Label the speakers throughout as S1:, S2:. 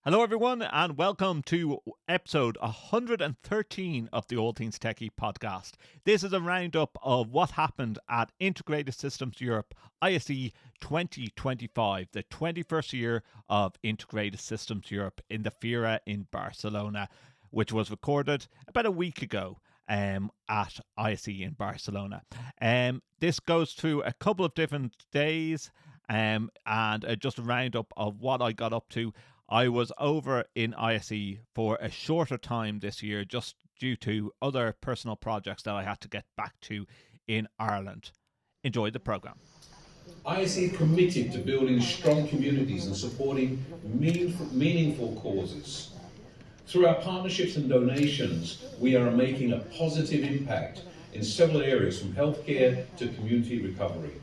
S1: Hello everyone and welcome to episode 113 of the All Things TechIE podcast. This is a roundup of what happened at Integrated Systems Europe ISE 2025, the 21st year of Integrated Systems Europe in the Fira in Barcelona, which was recorded about a week ago at ISE in Barcelona. This goes through a couple of different days and just a roundup of what I got up to. I was over in ISE for a shorter time this year just due to other personal projects that I had to get back to in Ireland. Enjoy the programme.
S2: ISE is committed to building strong communities and supporting meaningful causes. Through our partnerships and donations, we are making a positive impact in several areas from healthcare to community recovery.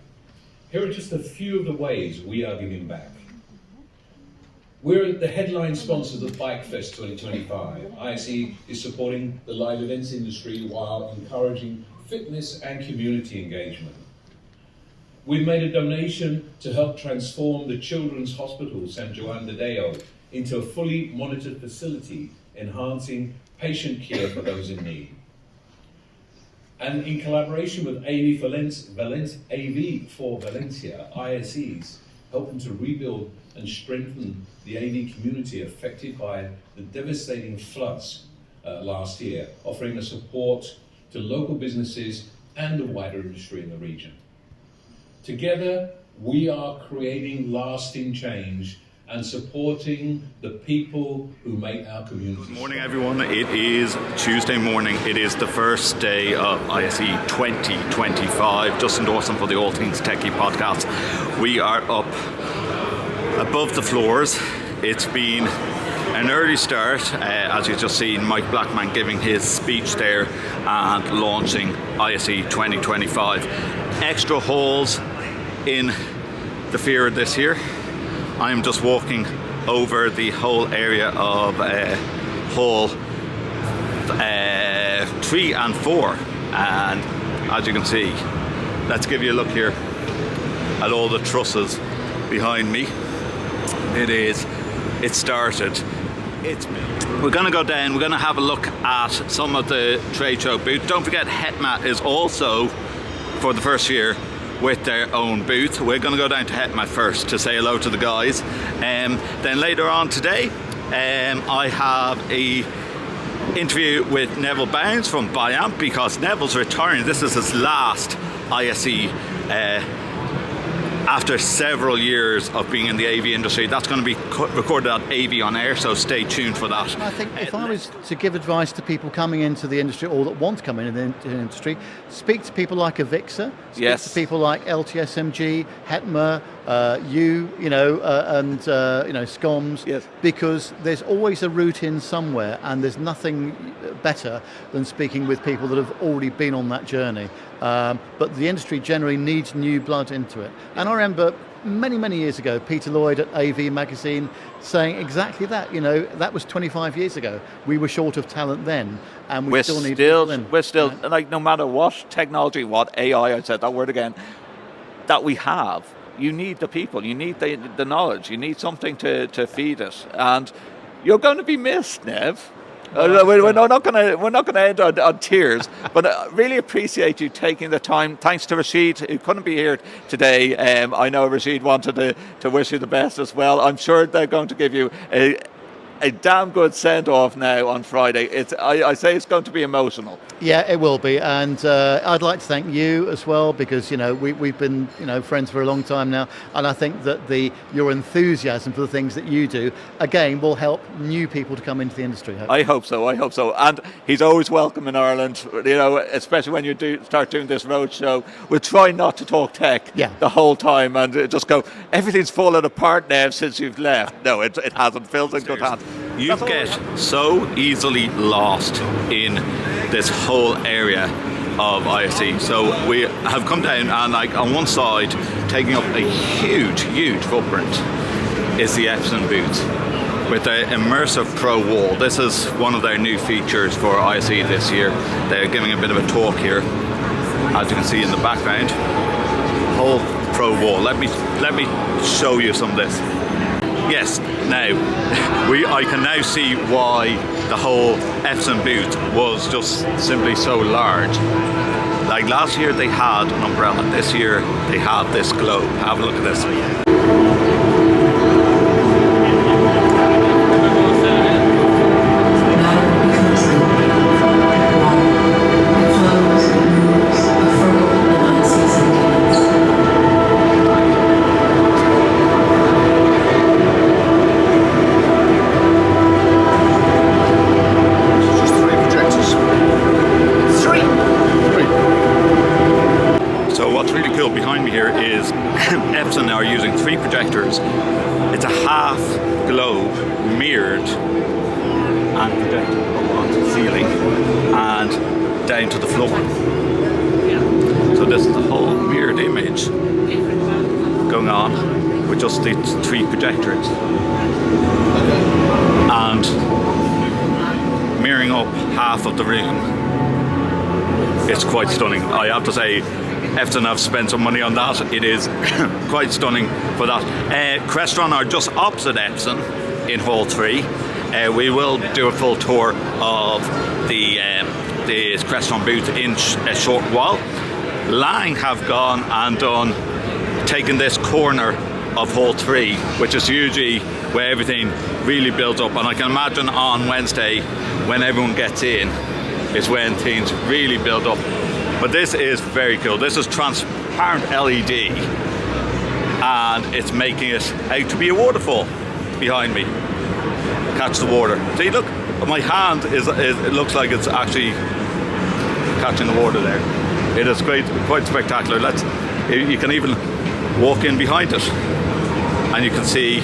S2: Here are just a few of the ways we are giving back. We're the headline sponsors of Bike Fest 2025. ISE is supporting the live events industry while encouraging fitness and community engagement. We've made a donation to help transform the Children's Hospital San Juan de Deo into a fully monitored facility, enhancing patient care for those in need. And in collaboration with AV for Valencia, ISE's helping to rebuild and strengthen the AV community affected by the devastating floods last year, offering a support to local businesses and the wider industry in the region. Together, we are creating lasting change and supporting the people who make our communities.
S3: Good morning, everyone. It is Tuesday morning. It is the first day of ISE 2025. Justin Dawson for the All Things TechIE podcast. We are up above the floors. It's been an early start, as you've just seen Mike Blackman giving his speech there and launching ISE 2025. Extra halls in the Fira this year. I am just walking over the whole area of hall 3 and 4, and as you can see, let's give you a look here at all the trusses behind me. It started. We're going to go down, we're going to have a look at some of the trade show booths. Don't forget HETMA is also, for the first year, with their own booth. We're going to go down to HETMA first to say hello to the guys. Then later on today, I have a interview with Neville Bounds from Biamp, because Neville's retiring. This is his last ISE after several years of being in the AV industry. That's going to be recorded at AV on Air, so stay tuned for that.
S4: I think if I was to give advice to people coming into the industry or that want to come into the industry, speak to people like Avixa, speak to people like LTSMG, HETMA, and SCOMS,
S3: yes,
S4: because there's always a route in somewhere, and there's nothing better than speaking with people that have already been on that journey. But the industry generally needs new blood into it. And I remember many years ago, Peter Lloyd at AV Magazine saying exactly that. That was 25 years ago. We were short of talent then, and we still need people in.
S3: We're still, like, no matter what technology, what AI, I said that word again, that we have, you need the people, you need the knowledge, you need something to feed it. And you're going to be missed, Nev. We're not going to end on tears, but I really appreciate you taking the time. Thanks to Rashid, who couldn't be here today. I know Rashid wanted to wish you the best as well. I'm sure they're going to give you a damn good send-off now on Friday. I say it's going to be emotional.
S4: Yeah, it will be, and I'd like to thank you as well, because we've been friends for a long time now, and I think that your enthusiasm for the things that you do again will help new people to come into the industry.
S3: I hope so. And he's always welcome in Ireland, especially when you start doing this road show. We'll try not to talk tech the whole time and just go, everything's fallen apart now since you've left. No, it hasn't. Phil's in good hands. You get so easily lost in this whole area of ISE. So we have come down, and on one side, taking up a huge footprint, is the Epson booth with the Immersive Pro Wall. This is one of their new features for ISE this year. They're giving a bit of a talk here, as you can see in the background. Whole Pro Wall. Let me show you some of this.
S5: Yes, now I can now see why the whole Epson booth was just simply so large. Like last year they had an umbrella, this year they have this globe. Have a look at this. Behind me here is Epson are using 3 projectors. It's a half globe mirrored and projected up onto the ceiling and down to the floor. So this is a whole mirrored image going on with just these 3 projectors and mirroring up half of the room. It's quite stunning, I have to say. Epson have spent some money on that. It is quite stunning for that. Crestron are just opposite Epson in Hall 3. We will do a full tour of the Crestron booth in a short while. Lang have gone and taken this corner of Hall 3, which is usually where everything really builds up. And I can imagine on Wednesday, when everyone gets in, is when things really build up. But this is very cool. This is transparent LED and it's making it out to be a waterfall behind me. Catch the water. See, look, my hand it looks like it's actually catching the water there. It is quite spectacular. You can even walk in behind it and you can see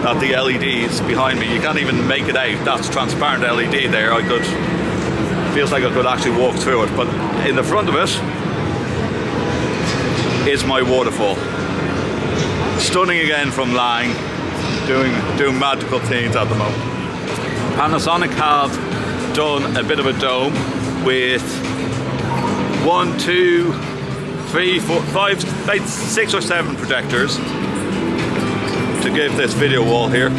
S5: that the LEDs behind me, you can't even make it out. That's transparent LED there. Feels like I could actually walk through it, but in the front of it is my waterfall. Stunning again from Lang, doing magical things at the moment. Panasonic have done a bit of a dome with 1, 2, 3, 4, 5, like 6 or 7 projectors to give this video wall here.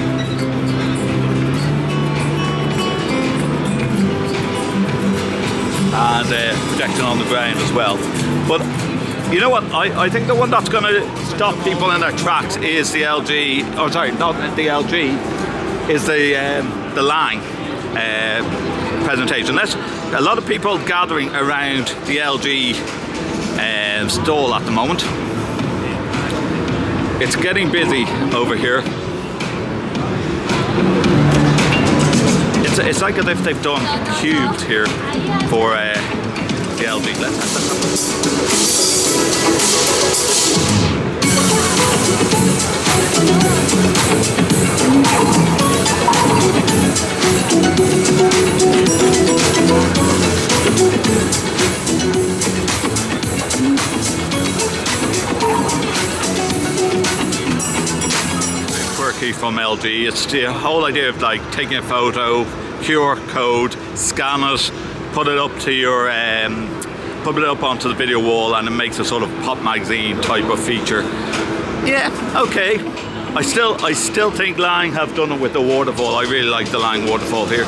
S5: And projecting on the ground as well. But you know what? I think the one that's going to stop people in their tracks is the LG. Oh, sorry, not the LG. Is the Lang presentation. There's a lot of people gathering around the LG stall at the moment. It's getting busy over here. It's like as if they've done cubed here for the LG. Quirky from LG. It's the whole idea of like taking a photo, QR code, scan it, put it up to your put it up onto the video wall, and it makes a sort of pop magazine type of feature. Yeah, okay. I still think Lang have done it with the waterfall. I really like the Lang waterfall here.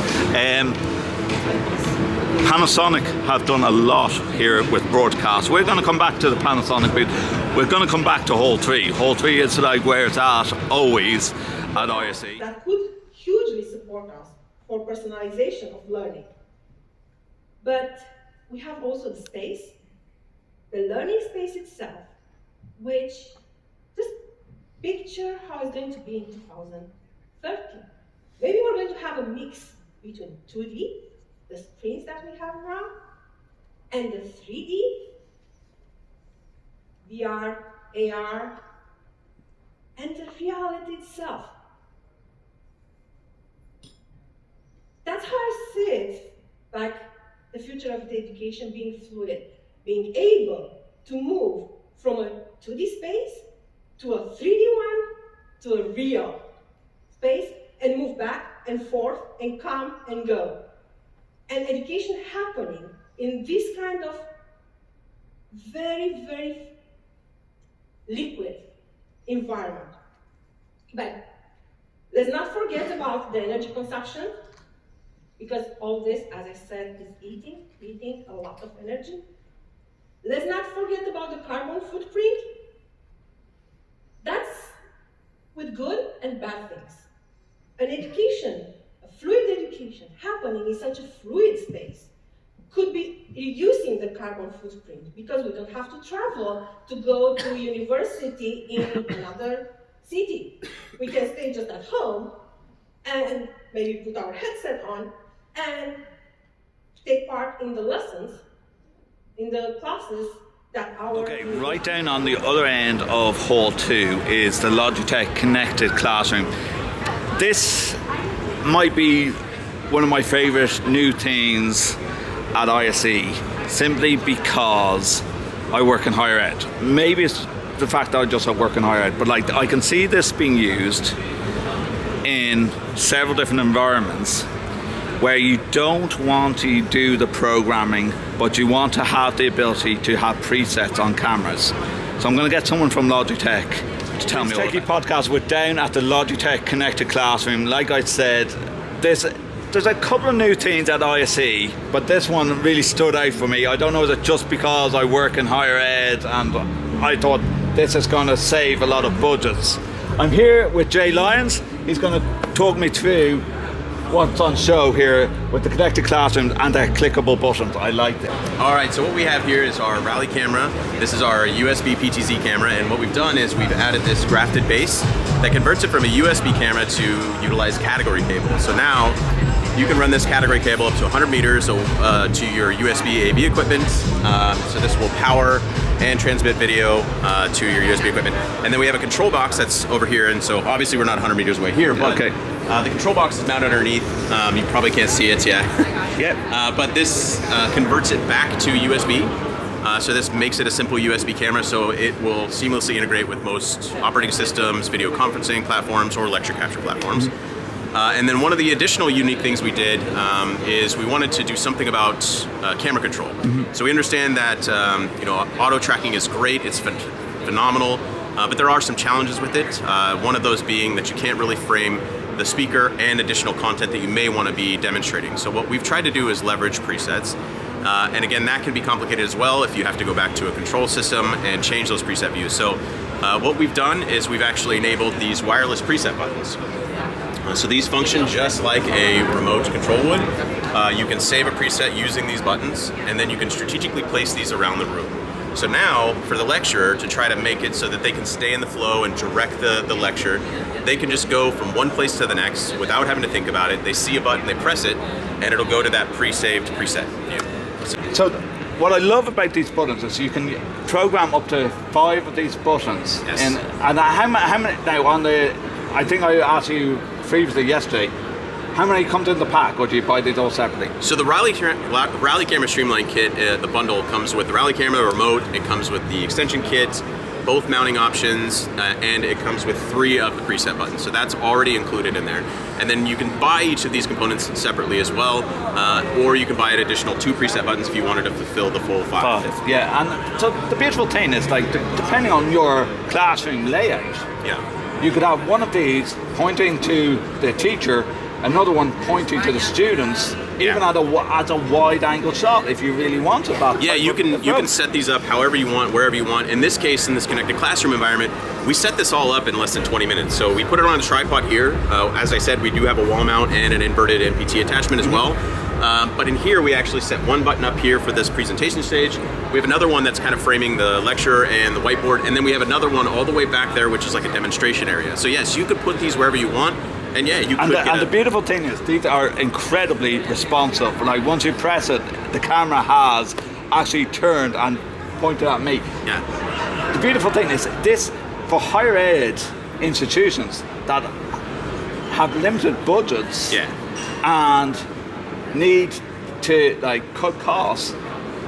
S5: Panasonic have done a lot here with broadcast. We're going to come back to the Panasonic booth. We're going to come back to Hall 3. Hall 3 is like where it's at always at ISE.
S6: That could hugely support us for personalization of learning. But we have also the space, the learning space itself, which just picture how it's going to be in 2030. Maybe we're going to have a mix between 2D, the screens that we have now, and the 3D, VR, AR, and the reality itself. That's how I see it, like the future of the education being fluid, being able to move from a 2D space to a 3D one to a real space and move back and forth and come and go. And education happening in this kind of very, very liquid environment. But Let's not forget about the energy consumption, because all this, as I said, is eating a lot of energy. Let's not forget about the carbon footprint. That's with good and bad things. An education, a fluid education, happening in such a fluid space could be reducing the carbon footprint, because we don't have to travel to go to university in another city. We can stay just at home and maybe put our headset on and take part in the lessons, in the classes that our...
S5: Okay, right down on the other end of Hall 2 is the Logitech Connected Classroom. This might be one of my favourite new things at ISE, simply because I work in higher ed. Maybe it's the fact that I just work in higher ed, but like I can see this being used in several different environments where you don't want to do the programming, but you want to have the ability to have presets on cameras. So I'm going to get someone from Logitech to tell me all about it. TechIE podcast, we're down at the Logitech Connected Classroom. Like I said, there's a couple of new things at ISE, but this one really stood out for me. I don't know, is it just because I work in higher ed and I thought this is going to save a lot of budgets. I'm here with Jay Lyons. He's going to talk me through what's on show here with the connected classroom and the clickable buttons. I like it.
S7: All right, so what we have here is our Rally camera. This is our USB PTZ camera, and what we've done is we've added this grafted base that converts it from a USB camera to utilize category cable. So now you can run this category cable up to 100 meters to your USB AV equipment. So this will power and transmit video to your USB equipment. And then we have a control box that's over here, and so obviously we're not 100 meters away here, but
S5: okay.
S7: The control box is mounted underneath. You probably can't see it yet.
S5: Yep.
S7: But this converts it back to USB. So this makes it a simple USB camera, so it will seamlessly integrate with most operating systems, video conferencing platforms, or lecture capture platforms. And then one of the additional unique things we did is we wanted to do something about camera control. So we understand that auto tracking is great, it's phenomenal, but there are some challenges with it. One of those being that you can't really frame the speaker and additional content that you may want to be demonstrating. So what we've tried to do is leverage presets. And again, that can be complicated as well if you have to go back to a control system and change those preset views. So what we've done is we've actually enabled these wireless preset buttons. So these function just like a remote control would. You can save a preset using these buttons, and then you can strategically place these around the room. So now, for the lecturer, to try to make it so that they can stay in the flow and direct the lecture, they can just go from one place to the next without having to think about it. They see a button, they press it, and it'll go to that pre-saved preset view.
S5: So what I love about these buttons is you can program up to 5 of these buttons.
S7: Yes.
S5: And how many now on the, I think I asked you previously yesterday, how many comes in the pack, or do you buy these all separately?
S7: So the Rally Camera Streamline Kit, the bundle comes with the Rally Camera, the remote, it comes with the extension kit, both mounting options, and it comes with 3 of the preset buttons. So that's already included in there. And then you can buy each of these components separately as well, or you can buy an additional 2 preset buttons if you wanted to fulfill the full 5.
S5: Yeah, and so the beautiful thing is, like, depending on your classroom layout, you could have one of these pointing to the teacher, another one pointing to the students, even at a wide-angle shot if you really wanted that.
S7: Yeah, you can set these up however you want, wherever you want. In this case, in this connected classroom environment, we set this all up in less than 20 minutes. So we put it on a tripod here. As I said, we do have a wall mount and an inverted MPT attachment as well. But in here, we actually set one button up here for this presentation stage. We have another one that's kind of framing the lecture and the whiteboard, and then we have another one all the way back there, which is like a demonstration area. So yes, you could put these wherever you want, and yeah, you could.
S5: And the beautiful thing is, these are incredibly responsive. Like once you press it, the camera has actually turned and pointed at me.
S7: Yeah.
S5: The beautiful thing is, this for higher ed institutions that have limited budgets and need to cut costs,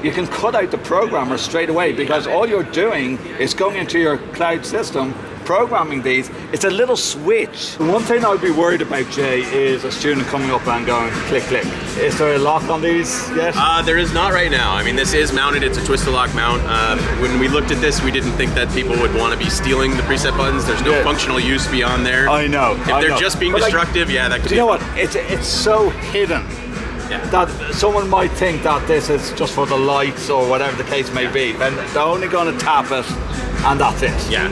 S5: you can cut out the programmer straight away, because all you're doing is going into your cloud system, programming these, it's a little switch. One thing I'd be worried about, Jay, is a student coming up and going click, click. Is there a lock on these yet?
S7: There is not right now. I mean, this is mounted. It's a twist-to-lock mount. When we looked at this, we didn't think that people would want to be stealing the preset buttons. There's no functional use beyond there.
S5: I know.
S7: If they're just being destructive, that could be.
S5: You know what? It's so hidden. Yeah. That someone might think that this is just for the lights or whatever the case may be. Then they're only going to tap it, and that's it.
S7: Yeah.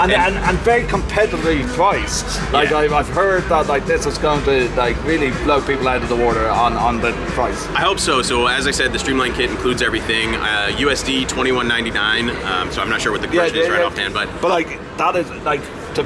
S5: And very competitively priced. Like I've heard that like this is going to like really blow people out of the water on the price.
S7: I hope so. So as I said, the Streamline kit includes everything. USD $21.99. So I'm not sure what the conversion is right offhand, but
S5: like that is like to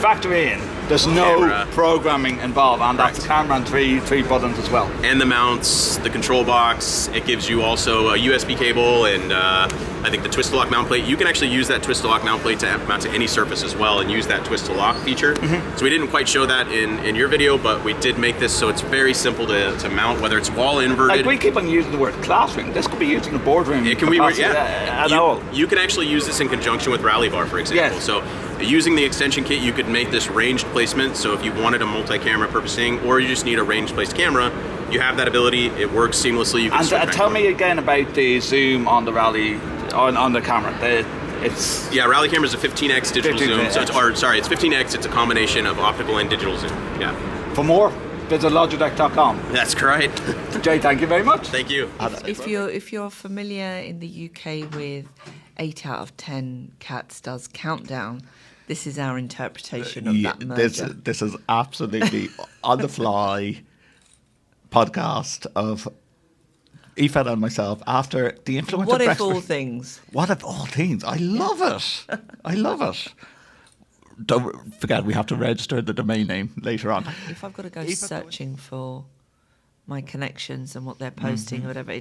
S5: factor in. There's no programming involved, and that's camera and three buttons as well.
S7: And the mounts, the control box. It gives you also a USB cable and I think the twist-to-lock mount plate. You can actually use that twist-to-lock mount plate to mount to any surface as well and use that twist-to-lock feature. Mm-hmm. So we didn't quite show that in your video, but we did make this so it's very simple to mount, whether it's wall inverted.
S5: Like we keep on using the word classroom. This could be used in the boardroom.
S7: It can be, you can actually use this in conjunction with Rally Bar, for example.
S5: Yes.
S7: So using the extension kit, you could make this ranged placement. So if you wanted a multi-camera purposing, or you just need a ranged placed camera, you have that ability. It works seamlessly. You can
S5: and tell me again about the zoom on the Rally on the camera.
S7: Rally camera is a 15x digital zoom. So it's 15x. It's a combination of optical and digital zoom. Yeah.
S5: For more, visit Logitech.com.
S7: That's correct.
S5: Jay, thank you very much.
S7: Thank you.
S8: If you're familiar in the UK with 8 out of 10 cats does countdown, this is our interpretation of that merger.
S1: This is absolutely on the fly podcast of Aoife and myself after the influence
S8: What
S1: of
S8: if all things?
S1: What if all things? I love it. I love it. Don't forget, we have to register the domain name later on.
S8: If I've got to go searching for my connections and what they're posting or whatever,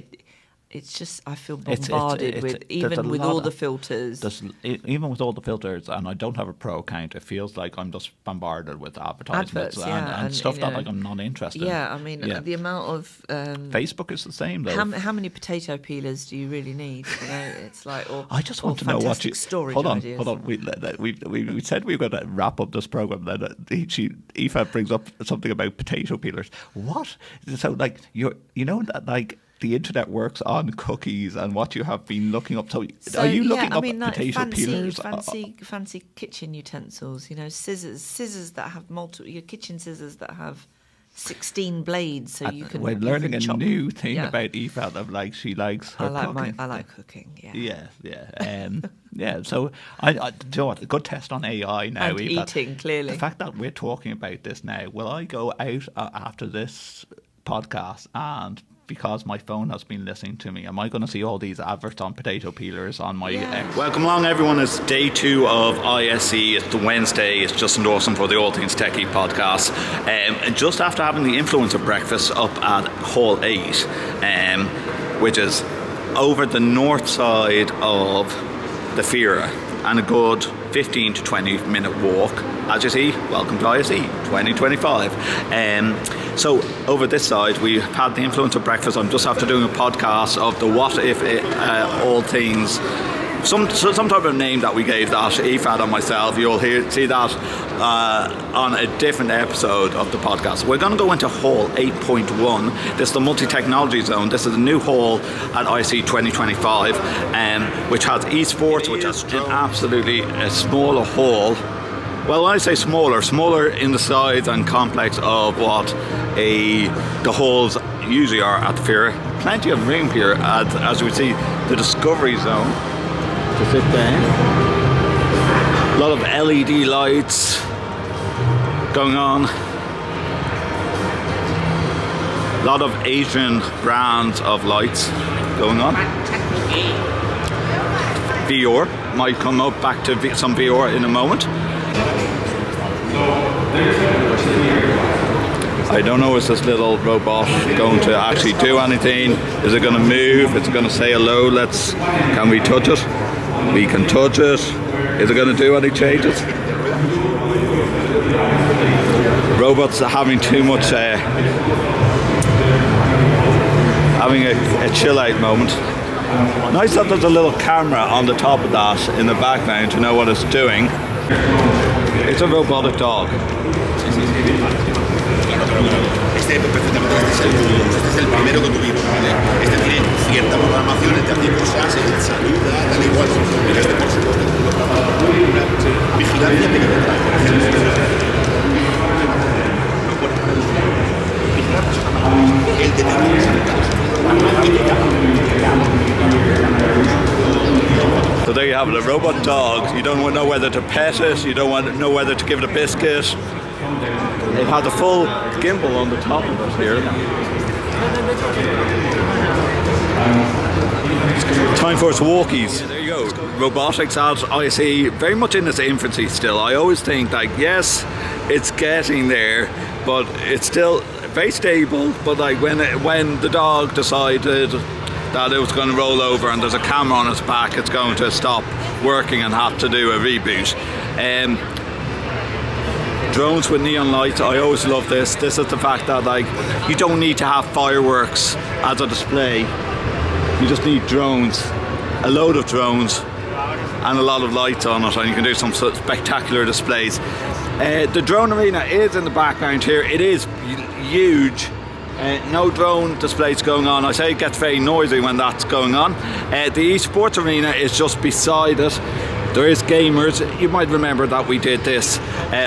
S8: it's just, I feel bombarded with all the filters.
S1: Even with all the filters, and I don't have a pro account, it feels like I'm just bombarded with advertisements and stuff that like I'm not interested in.
S8: Yeah, I mean, the amount of...
S1: Facebook is the same, though.
S8: How many potato peelers do you really need? You know, it's like...
S1: I just want to know what you... Hold on. We said we were going to wrap up this programme, then Aoife brings up something about potato peelers. What? So, like, the internet works on cookies and what you have been looking up. So are you looking up potato peelers?
S8: Fancy kitchen utensils, scissors that have your kitchen scissors that have 16 blades, so you can.
S1: We're learning a
S8: chop.
S1: new thing about Aoife of she likes her cooking.
S8: I like cooking.
S1: Yeah. So I do you know what? A good test on AI now.
S8: And eating, clearly.
S1: The fact that we're talking about this now, will I go out after this podcast and? Because my phone has been listening to me, am I going to see all these adverts on potato peelers on my X?
S5: Welcome along, everyone. It's day 2 of ISE. It's the Wednesday. It's Justin Dawson for the All Things TechIE podcast. And just after having the influencer breakfast up at Hall 8, which is over the north side of the Fira, and a good 15 to 20 minute walk. As you see, welcome to ISE 2025. So over this side, we've had the influencer breakfast. I'm just after doing a podcast of the what if all things. Some type of name that we gave that, Aoife and myself. You'll see that on a different episode of the podcast. We're going to go into Hall 8.1. This is the multi-technology zone. This is a new hall at ISE 2025, which has esports, which is absolutely a smaller hall. Well, when I say smaller in the size and complex of what the halls usually are at the fair. Plenty of room here, as we see the Discovery Zone to sit down. A lot of LED lights going on. A lot of Asian brands of lights going on. VR might come up back to some VR in a moment. I don't know, is this little robot going to actually do anything? Is it going to move? Is it going to say hello? Can we touch it? We can touch it. Is it going to do any changes? Robots are having too much, having a chill out moment. Nice that there's a little camera on the top of that in the background to know what it's doing. It's a robotic dog.
S9: Este perfectamente, este es el primero que tuvimos, ¿vale? Este tiene cierta programación, te hace cosas, saluda, tal y cual. Pero este, por supuesto, una vigilancia perimetral, por ejemplo. El
S5: So there you have it, a robot dog. You don't know whether to pet it, you don't know whether to give it a biscuit. It has a full gimbal on the top of it here. Time for its walkies. There you go. Robotics at ISE, very much in its infancy still. I always think like, yes, it's getting there, but it's still very stable. But like when the dog decided that it was going to roll over and there's a camera on its back, it's going to stop working and have to do a reboot. Drones with neon lights, I always love this. This is the fact that like you don't need to have fireworks as a display. You just need drones, a load of drones and a lot of lights on it, and you can do some sort of spectacular displays. The drone arena is in the background here. It is huge. No drone displays going on. I say it gets very noisy when that's going on. The esports arena is just beside it. There is gamers. You might remember that we did this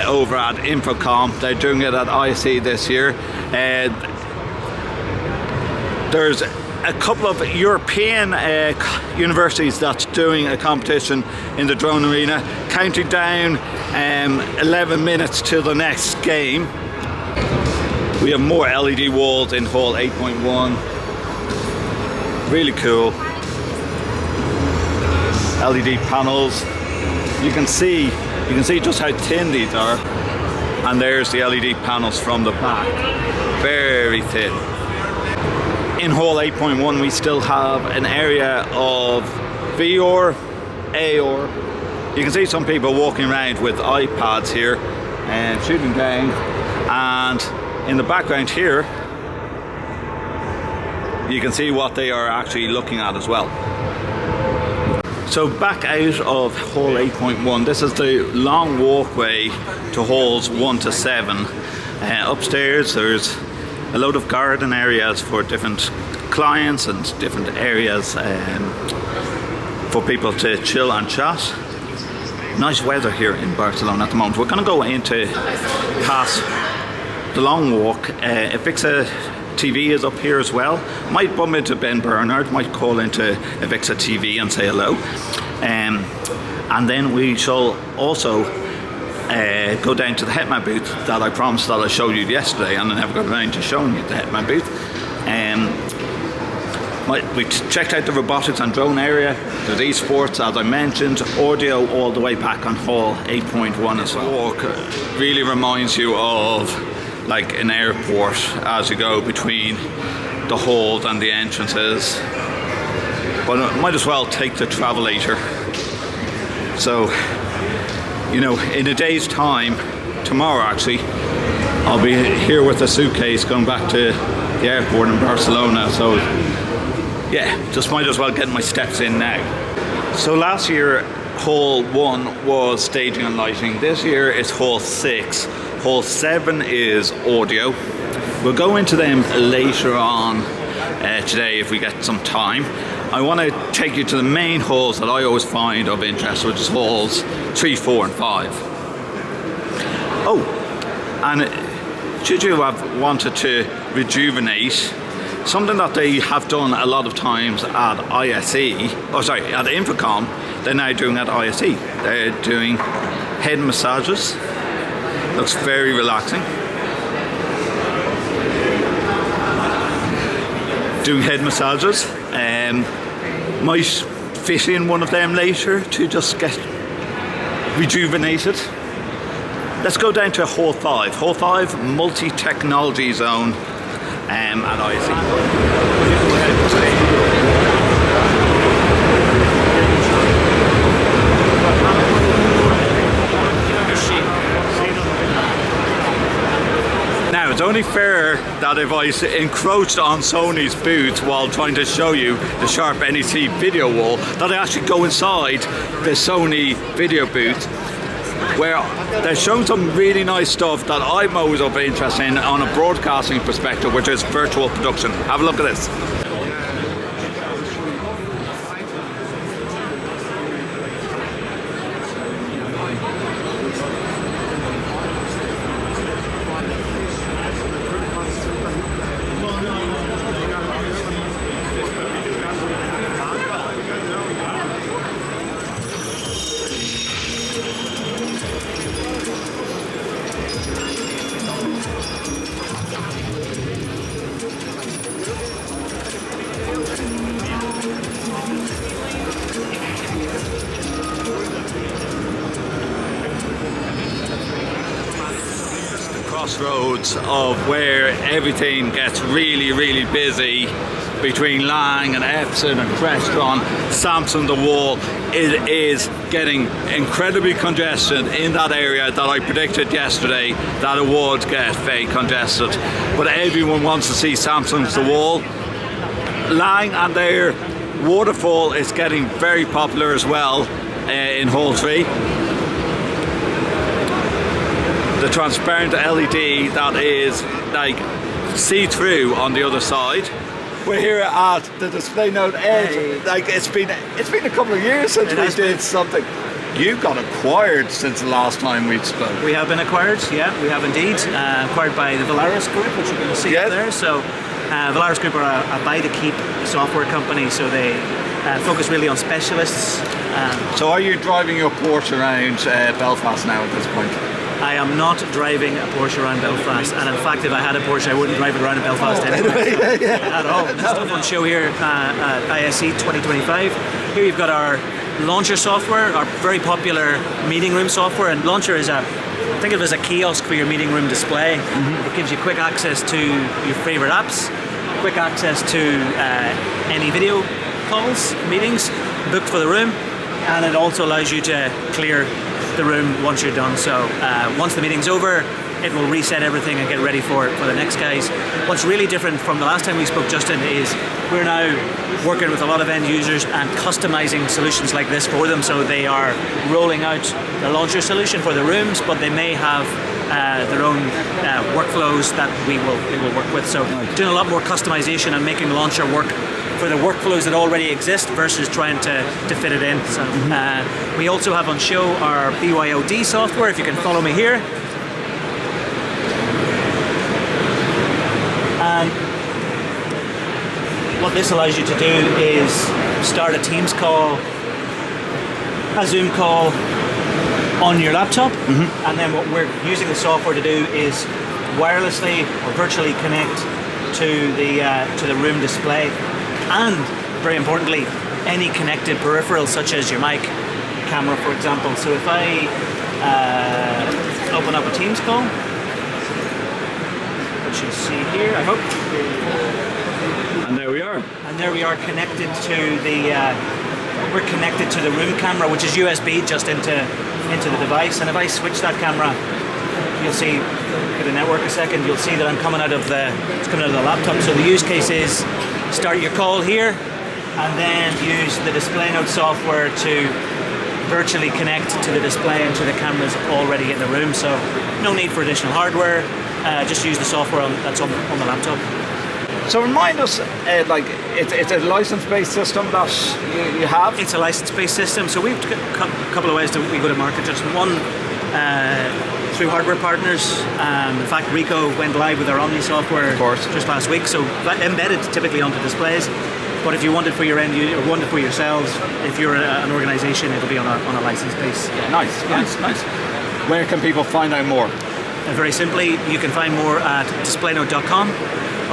S5: over at Infocom. They're doing it at ISE this year. There's a couple of European universities that's doing a competition in the drone arena, counting down 11 minutes to the next game. We have more LED walls in Hall 8.1. Really cool. LED panels. You can see just how thin these are. And there's the LED panels from the back. Very thin. In Hall 8.1 we still have an area of VR, AR. You can see some people walking around with iPads here and shooting down, and in the background here you can see what they are actually looking at as well. So back out of Hall 8.1, this is the long walkway to Halls 1 to 7. Upstairs there's a load of garden areas for different clients and different areas for people to chill and chat. Nice weather here in Barcelona at the moment. We're going to go into past the long walk. Avixa TV is up here as well. Might bump into Ben Bernard, might call into Avixa TV and say hello. And then we shall also go down to the Hetman booth that I promised that I showed you yesterday, and I never got around to showing you the Hetman booth. We checked out the robotics and drone area. There's esports, as I mentioned, audio all the way back on Hall 8.1 as well. Walk really reminds you of like an airport as you go between the halls and the entrances. But I might as well take the travelator. So, you know, in a day's time, tomorrow actually, I'll be here with a suitcase going back to the airport in Barcelona. So yeah, just might as well get my steps in now. So last year, Hall 1 was staging and lighting. This year it's Hall 6. Hall 7 is audio. We'll go into them later on today if we get some time. I want to take you to the main halls that I always find of interest, which is Halls 3, 4 and 5. Oh, and should you have wanted to rejuvenate, something that they have done a lot of times at ISE, at Infocom, they're now doing at ISE. They're doing head massages. Looks very relaxing. Doing head massages. Might fit in one of them later to just get rejuvenated. Let's go down to Hall 5. Hall 5, multi-technology zone at ISE. Now, it's only fair that if I encroached on Sony's booth while trying to show you the Sharp NEC video wall, that I actually go inside the Sony video booth. where they're showing some really nice stuff that I'm always up interested in on a broadcasting perspective, which is virtual production. Have a look at this. Crossroads of where everything gets really, really busy between Lang and Epson and Crestron, Samsung the Wall. It is getting incredibly congested in that area that I predicted yesterday that it would get very congested. But everyone wants to see Samsung's the Wall. Lang and their waterfall is getting very popular as well in Hall 3. The transparent LED that is like see-through on the other side. We're here at the DisplayNote Edge. Like it's been a couple of years since we did something. You got acquired since the last time we spoke.
S10: We have been acquired, yeah, we have indeed. Acquired by the Valaris Group, which you're going to see up there. So Valaris Group are a buy-to-keep software company, so they focus really on specialists.
S5: So are you driving your Porsche around Belfast now at this point?
S10: I am not driving a Porsche around Belfast, and in fact, if I had a Porsche, I wouldn't drive it around Belfast anyway. At all. There's stuff on show here at ISE 2025. Here you've got our Launcher software, our very popular meeting room software, and Launcher is think of it as a kiosk for your meeting room display. It gives you quick access to your favorite apps, quick access to any video calls, meetings, booked for the room, and it also allows you to clear the room once you're done. So once the meeting's over, it will reset everything and get ready for the next guys. What's really different from the last time we spoke, Justin, is we're now working with a lot of end users and customizing solutions like this for them. So they are rolling out the Launcher solution for the rooms, but they may have their own workflows that we will work with. So doing a lot more customization and making Launcher work for the workflows that already exist versus trying to fit it in. So we also have on show our BYOD software, if you can follow me here. And what this allows you to do is start a Teams call, a Zoom call on your laptop, and then what we're using the software to do is wirelessly or virtually connect to the room display, and very importantly, any connected peripheral such as your mic, camera, for example. So if I open up a Teams call, which you see here, I hope.
S5: And there we are.
S10: And there we are, connected to the. We're connected to the room camera, which is USB just into the device. And if I switch that camera, you'll see. Get the network a second. You'll see that I'm coming out of the laptop. So the use case is start your call here, and then use the DisplayNote software to virtually connect to the display and to the cameras already in the room. So no need for additional hardware. Just use the software that's on the laptop.
S5: So remind us, it's a license-based system that you have?
S10: It's a license-based system. So we've a couple of ways that we go to market. Just one, through hardware partners. In fact, Ricoh went live with our Omni software just last week. So embedded typically onto displays. But if you want it for your end user, or want it for yourselves, if you're an organization, it'll be on a license base.
S5: Yeah, nice. Where can people find out more?
S10: Very simply, you can find more at DisplayNote.com,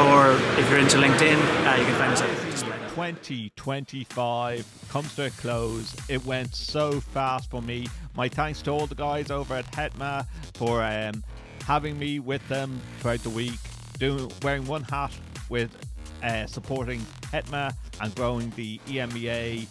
S10: or if you're into LinkedIn, you can find us at DisplayNote.
S1: 2025 comes to a close. It went so fast for me. My thanks to all the guys over at Hetma for having me with them throughout the week, wearing one hat with supporting Hetma and growing the EMEA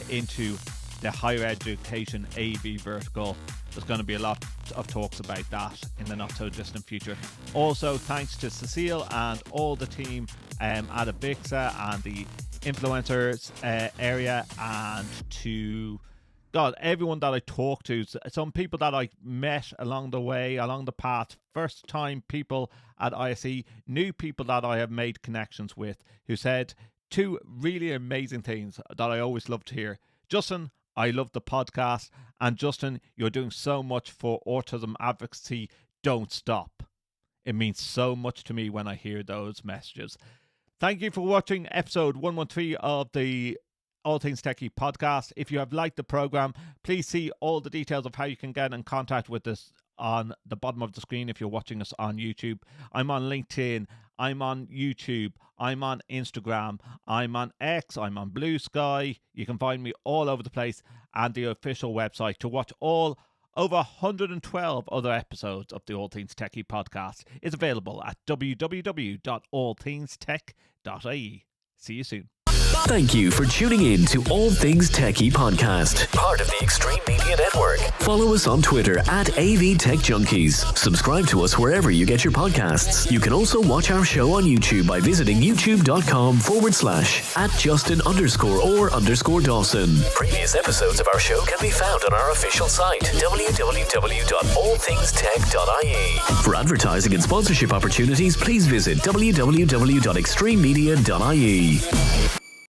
S1: into the higher education AV vertical. There's going to be a lot of talks about that in the not so distant future. Also, thanks to Cecile and all the team at Abixa and the influencers area, and to God, everyone that I talk to, some people that I met along the way, along the path, first time people at ISE, new people that I have made connections with, who said two really amazing things that I always love to hear. Justin, I love the podcast, and Justin, you're doing so much for autism advocacy. Don't stop. It means so much to me when I hear those messages. Thank you for watching episode 113 of the All Things TechIE podcast. If you have liked the program, please see all the details of how you can get in contact with us on the bottom of the screen if you're watching us on YouTube. I'm on LinkedIn, I'm on YouTube, I'm on Instagram, I'm on X, I'm on Blue Sky. You can find me all over the place, and the official website to watch all over 112 other episodes of the All Things TechIE podcast is available at www.allthingstech.ie. See you soon.
S11: Thank you for tuning in to All Things TechIE podcast, part of the Extreme Media Network. Follow us on Twitter at AVTechJunkies. Subscribe to us wherever you get your podcasts. You can also watch our show on YouTube by visiting youtube.com/@Justin_or_Dawson. Previous episodes of our show can be found on our official site, www.allthingstech.ie. For advertising and sponsorship opportunities, please visit www.extrememedia.ie.